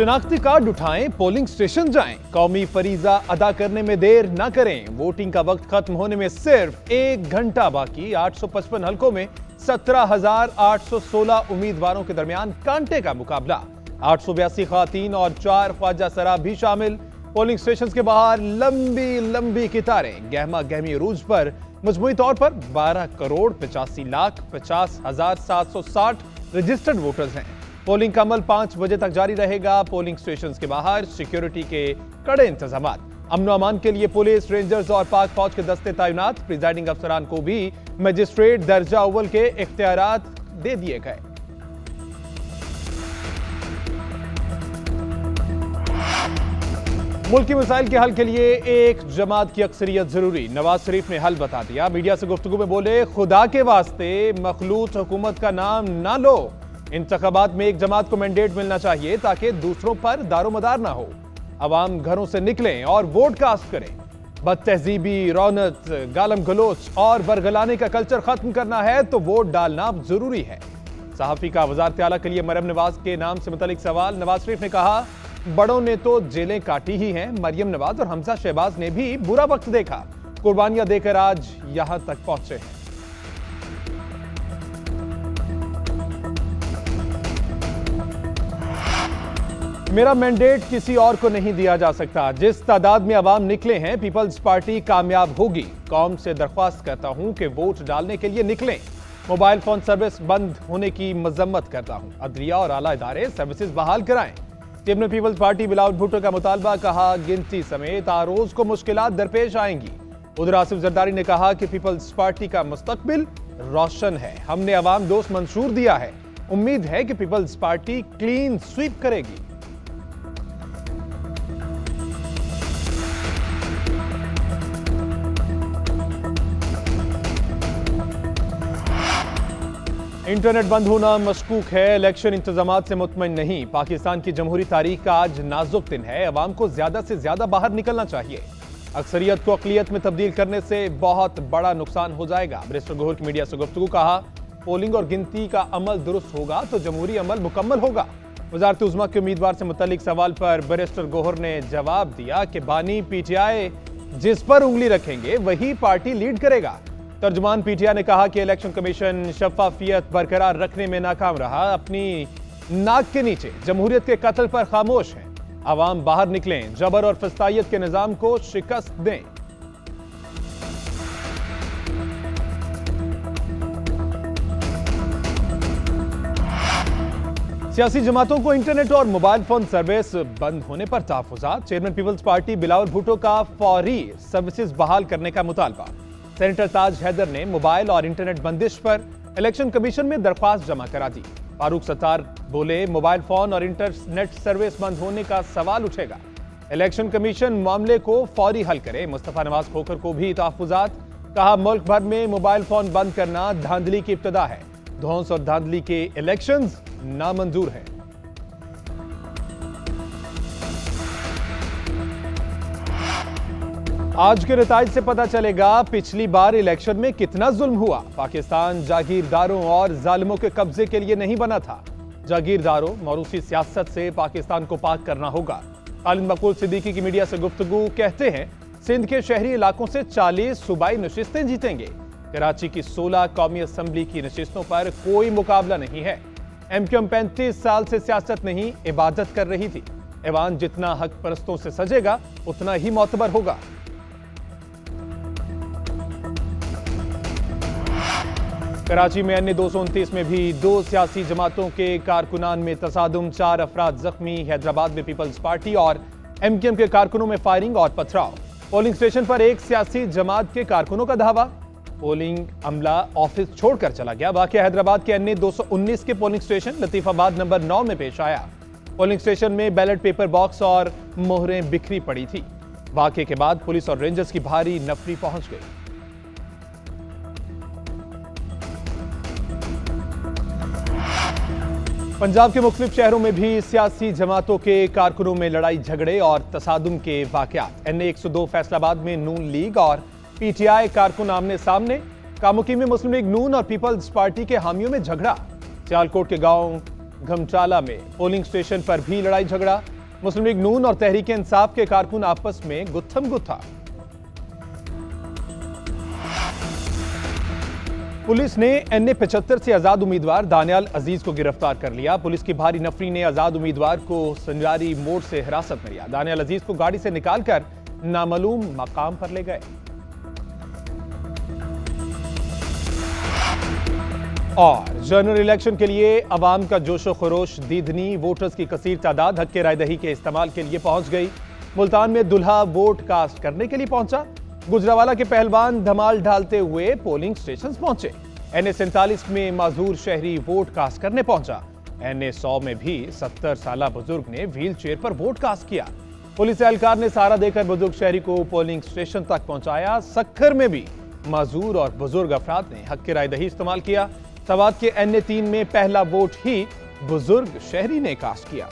शिनाख्ती card उठाएं, polling station जाएं, कौमी फरीजा अदा करने में देर न करें। वोटिंग का वक्त खत्म होने में सिर्फ 1 घंटा बाकी। 855 हलकों में 17,816 उम्मीदवारों के दरमियान कांटे का मुकाबला। 882 खातीन और 4 ख्वाजा सराब भी शामिल। पोलिंग स्टेशन के बाहर लंबी लंबी कतारें। गहमा गहमी अरूज पर मजमूई तौर पर 12,85,50,760 रजिस्टर्ड वोटर्स हैं। पोलिंग का अमल 5 बजे तक जारी रहेगा। पोलिंग स्टेशन के बाहर सिक्योरिटी के कड़े इंतजाम। अमन अमान के लिए पुलिस, रेंजर्स और पाक फौज के दस्ते तैनात। प्रिजाइडिंग अफसरान को भी मजिस्ट्रेट दर्जा अव्वल के इख्तियारात दे दिए गए। मुल्क की मसाइल के हल के लिए एक जमात की अक्सरियत जरूरी। नवाज शरीफ ने हल बता दिया। मीडिया से गुफ्तगू में बोले, खुदा के वास्ते मखलूत हुकूमत का नाम ना लो। इंतखाबात में एक जमात को मैंडेट मिलना चाहिए ताकि दूसरों पर दारोमदार ना हो। अवाम घरों से निकलें और वोट कास्ट करें। बदतहजीबी, रौनत, गालम गलोच और बरगलाने का कल्चर खत्म करना है तो वोट डालना जरूरी है। सहाफी का वज़ारत आला के लिए मरियम नवाज के नाम से मुतालिक सवाल। नवाज शरीफ ने कहा, बड़ों ने तो जेलें काटी ही हैं, मरियम नवाज और हमजा शहबाज ने भी बुरा वक्त देखा, कुर्बानियां देकर आज यहां तक पहुंचे हैं। मेरा मैंडेट किसी और को नहीं दिया जा सकता। जिस तादाद में अवाम निकले हैं, पीपल्स पार्टी कामयाब होगी। कौम से दरख्वास्त करता हूं कि वोट डालने के लिए निकलें। मोबाइल फोन सर्विस बंद होने की मजम्मत करता हूं। अदलिया और आला इदारे सर्विसेज बहाल कराएं। टीम ने पीपल्स पार्टी बिलावल भुट्टो का मुतालबा। कहा, गिनती समेत आरोज को मुश्किलात दरपेश आएंगी। उधर आसिफ जरदारी ने कहा कि पीपल्स पार्टी का मुस्तकबिल रोशन है। हमने अवाम दोस्त मंशूर दिया है। उम्मीद है कि पीपल्स पार्टी क्लीन स्वीप करेगी। इंटरनेट बंद होना मशकूक है। इलेक्शन इंतजामात से मुतमईन नहीं। पाकिस्तान की जमहूरी तारीख का आज नाजुक दिन है। अवाम को ज्यादा से ज्यादा बाहर निकलना चाहिए। अक्सरियत को अकलियत में तब्दील करने से बहुत बड़ा नुकसान हो जाएगा। बैरिस्टर गौहर की मीडिया से गुफ्तगू। कहा, पोलिंग और गिनती का अमल दुरुस्त होगा तो जमहूरी अमल मुकम्मल होगा। वजारत उज़्मा के उम्मीदवार से मुतल्लिक सवाल पर बैरिस्टर गौहर ने जवाब दिया कि बानी पीटीआई जिस पर उंगली रखेंगे वही पार्टी लीड करेगा। तर्जुमान पीटीआई ने कहा कि इलेक्शन कमीशन शफाफियत बरकरार रखने में नाकाम रहा। अपनी नाक के नीचे जमहूरियत के कत्ल पर खामोश है। अवाम बाहर निकलें, जबर और फस्तायत के निजाम को शिकस्त दें। सियासी जमातों को इंटरनेट और मोबाइल फोन सर्विस बंद होने पर तहफ़्फ़ुज़ात। Chairman People's Party Bilawal Bhutto का फौरी सर्विसेज बहाल करने का मुतालबा। सेनेटर ताज हैदर ने मोबाइल और इंटरनेट बंदिश पर इलेक्शन कमीशन में दरख्वास्त जमा करा दी। फारूक सत्तार बोले, मोबाइल फोन और इंटरनेट सर्विस बंद होने का सवाल उठेगा। इलेक्शन कमीशन मामले को फौरी हल करे। मुस्तफा नवाज खोखर को भी तहफ़्फ़ुज़ात। कहा, मुल्क भर में मोबाइल फोन बंद करना धांधली की इब्तिदा है। धौंस और धांधली के इलेक्शंस नामंजूर है। आज के नताइज से पता चलेगा पिछली बार इलेक्शन में कितना जुल्म हुआ। पाकिस्तान जागीरदारों और जालिमों के कब्जे के लिए नहीं बना था। जागीरदारों, मौरूसी सियासत से पाकिस्तान को पाक करना होगा। खालिद मकबूल सिद्दीकी की मीडिया से गुफ्तगू। कहते हैं, सिंध के शहरी इलाकों से 40 सूबाई नशिस्तें जीतेंगे। कराची की 16 कौमी असम्बली की नशिस्तों पर कोई मुकाबला नहीं है। एमक्यूएम 35 साल से सियासत नहीं, इबादत कर रही थी। ऐवान जितना हक परस्तों से सजेगा उतना ही मोतबर होगा। कराची में अन्य 229 में भी 2 सियासी जमातों के कारकुनान में तसादुम। 4 अफराद जख्मी। हैदराबाद में पीपल्स पार्टी और एमक्यूएम के कारकुनों में फायरिंग और पथराव। पोलिंग स्टेशन पर एक सियासी जमात के कारकुनों का धावा। पोलिंग अमला ऑफिस छोड़कर चला गया। वाकया हैदराबाद के अन्य 219 के पोलिंग स्टेशन लतीफाबाद नंबर 9 में पेश आया। पोलिंग स्टेशन में बैलेट पेपर बॉक्स और मोहरें बिखरी पड़ी थी। वाकये के बाद पुलिस और रेंजर्स की भारी नफरी पहुंच गई। पंजाब के मुख्तलिफ शहरों में भी सियासी जमातों के कारकुनों में लड़ाई झगड़े और तसादुम के वाकयात। NA 102 फैसलाबाद में नून लीग और पीटीआई कारकुन आमने सामने। कामुकी में मुस्लिम लीग नून और पीपल्स पार्टी के हामियों में झगड़ा। सियालकोट के गांव घमचाला में पोलिंग स्टेशन पर भी लड़ाई झगड़ा। मुस्लिम लीग नून और तहरीक इंसाफ के कारकुन आपस में गुत्थम गुत्था। पुलिस ने NA 75 से आजाद उम्मीदवार दानियाल अजीज को गिरफ्तार कर लिया। पुलिस की भारी नफरी ने आजाद उम्मीदवार को संजारी मोड़ से हिरासत में लिया। दानियाल अजीज को गाड़ी से निकालकर नामालूम मकाम पर ले गए। और जनरल इलेक्शन के लिए अवाम का जोशो खरोश दीदनी। वोटर्स की कसीर तादाद हक राय दही के इस्तेमाल के लिए पहुंच गई। मुल्तान में दुल्हा वोट कास्ट करने के लिए पहुंचा। गुजरावाला के पहलवान धमाल ढालते हुए पोलिंग स्टेशन पहुंचे। NA 47 में माजूर शहरी वोट कास्ट करने पहुंचा। NA 100 में भी 70 साल बुजुर्ग ने व्हील चेयर पर वोट कास्ट किया। पुलिस एहलकार ने सहारा देकर बुजुर्ग शहरी को पोलिंग स्टेशन तक पहुंचाया। सक्खर में भी माजूर और बुजुर्ग अफराद ने हक राय दही इस्तेमाल किया। सवात के NA 3 में पहला वोट ही बुजुर्ग शहरी ने कास्ट किया।